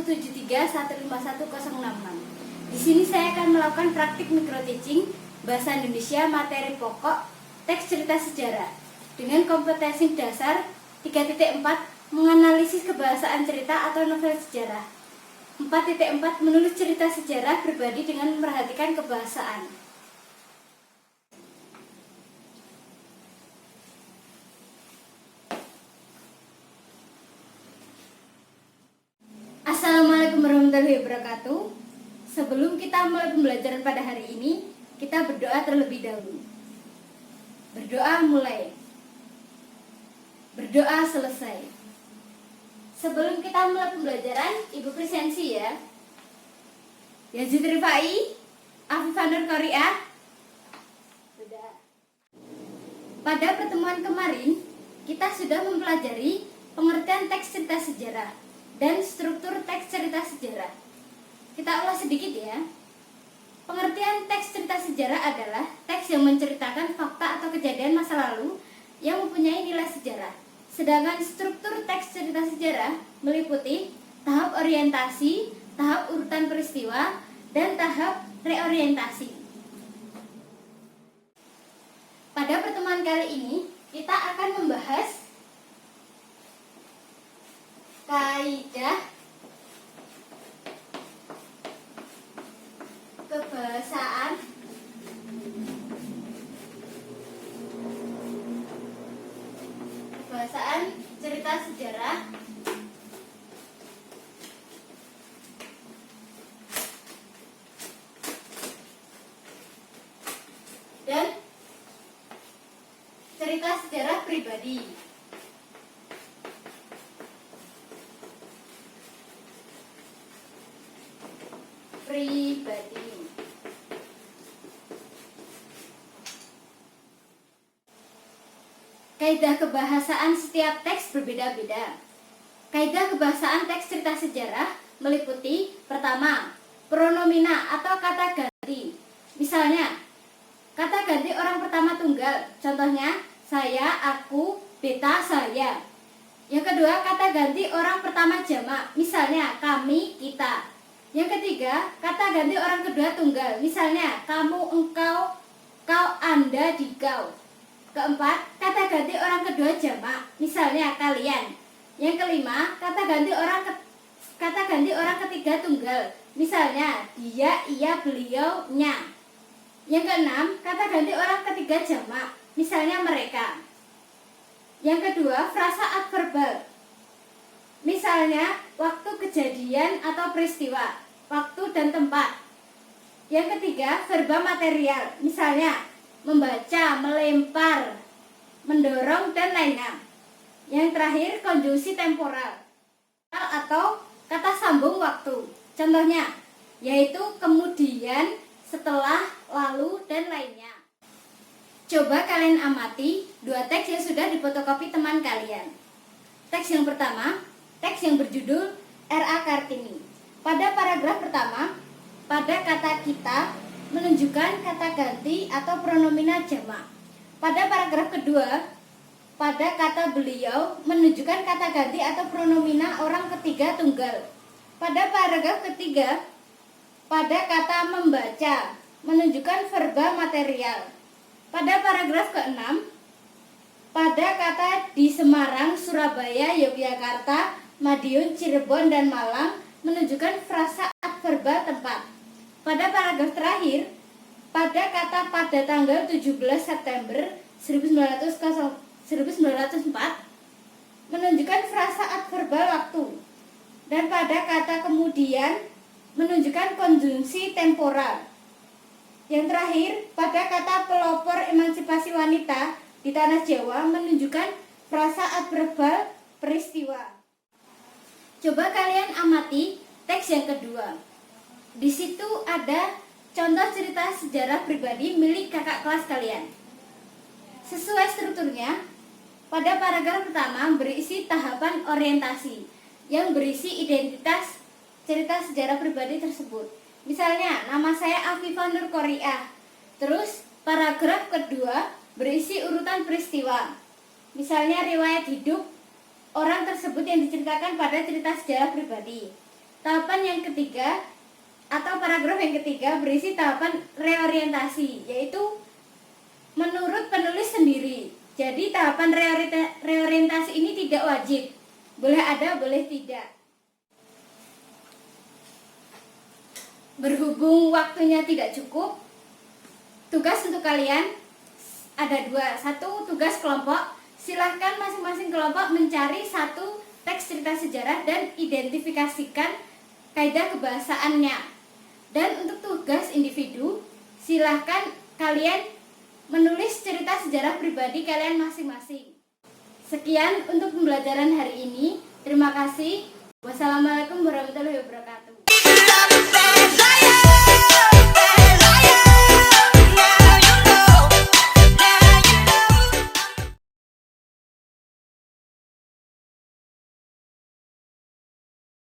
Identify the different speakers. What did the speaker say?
Speaker 1: 173151066. Di sini saya akan melakukan praktik micro teaching Bahasa Indonesia materi pokok teks cerita sejarah dengan kompetensi dasar 3.4 menganalisis kebahasaan cerita atau novel sejarah. 4.4 menulis cerita sejarah pribadi dengan memperhatikan kebahasaan. Assalamualaikum warahmatullahi wabarakatuh. Sebelum kita mulai pembelajaran pada hari ini, kita berdoa terlebih dahulu. Berdoa mulai. Berdoa selesai. Sebelum kita mulai pembelajaran, Ibu presensi ya. Yazid Rifai, Afifah Nur Qoriah. Sudah. Pada pertemuan kemarin, kita sudah mempelajari pengertian teks cerita sejarah dan struktur teks cerita sejarah. Kita ulas sedikit ya. Pengertian teks cerita sejarah adalah teks yang menceritakan fakta atau kejadian masa lalu yang mempunyai nilai sejarah. Sedangkan struktur teks cerita sejarah meliputi tahap orientasi, tahap urutan peristiwa, dan tahap reorientasi. Pada pertemuan kali ini, kita akan membahas kaidah kebahasaan cerita sejarah dan cerita sejarah pribadi. Kaidah kebahasaan setiap teks berbeda-beda. Kaidah kebahasaan teks cerita sejarah meliputi pertama, pronomina atau kata ganti. Misalnya, kata ganti orang pertama tunggal. Contohnya, saya, aku, beta, saya. Yang kedua, kata ganti orang pertama jamak. Misalnya, kami, kita. Yang ketiga, kata ganti orang kedua tunggal. Misalnya, kamu, engkau, kau, anda, dikau. Keempat, kata ganti orang kedua jamak. Misalnya, kalian. Yang kelima, kata ganti orang ketiga tunggal. Misalnya, dia, ia, beliau, nya. Yang keenam, kata ganti orang ketiga jamak. Misalnya, mereka. Yang kedua, frasa adverbal. Misalnya, waktu kejadian atau peristiwa, waktu dan tempat. Yang ketiga, verba material. Misalnya, membaca, melempar, mendorong, dan lainnya. Yang terakhir, konjungsi temporal atau kata sambung waktu. Contohnya, yaitu kemudian, setelah, lalu, dan lainnya. Coba kalian amati dua teks yang sudah difotokopi teman kalian. Teks yang pertama, teks yang berjudul R.A. Kartini. Pada paragraf pertama, pada kata kita menunjukkan kata ganti atau pronomina jamak. Pada paragraf kedua, pada kata beliau menunjukkan kata ganti atau pronomina orang ketiga tunggal. Pada paragraf ketiga, pada kata membaca menunjukkan verba material. Pada paragraf ke-6, pada kata di Semarang, Surabaya, Yogyakarta, Madiun, Cirebon, dan Malang menunjukkan frasa adverbal tempat. Pada paragraf terakhir, pada kata pada tanggal 17 September 1904 menunjukkan frasa adverbal waktu. Dan pada kata kemudian menunjukkan konjungsi temporal. Yang terakhir, pada kata pelopor emansipasi wanita di tanah Jawa menunjukkan frasa adverbal peristiwa. Coba kalian amati teks yang kedua. Di situ ada contoh cerita sejarah pribadi milik kakak kelas kalian. Sesuai strukturnya, pada paragraf pertama berisi tahapan orientasi yang berisi identitas cerita sejarah pribadi tersebut. Misalnya, nama saya Afifah Nur Qoriah. Terus, paragraf kedua berisi urutan peristiwa. Misalnya, riwayat hidup orang tersebut yang diceritakan pada cerita sejarah pribadi. Tahapan yang ketiga atau paragraf yang ketiga berisi tahapan reorientasi, yaitu menurut penulis sendiri. Jadi tahapan reorientasi ini tidak wajib, boleh ada, boleh tidak. Berhubung waktunya tidak cukup, tugas untuk kalian ada dua. Satu, tugas kelompok. Silahkan masing-masing kelompok mencari satu teks cerita sejarah dan identifikasikan kaidah kebahasaannya. Dan untuk tugas individu, silahkan kalian menulis cerita sejarah pribadi kalian masing-masing. Sekian untuk pembelajaran hari ini. Terima kasih. Wassalamualaikum warahmatullahi wabarakatuh.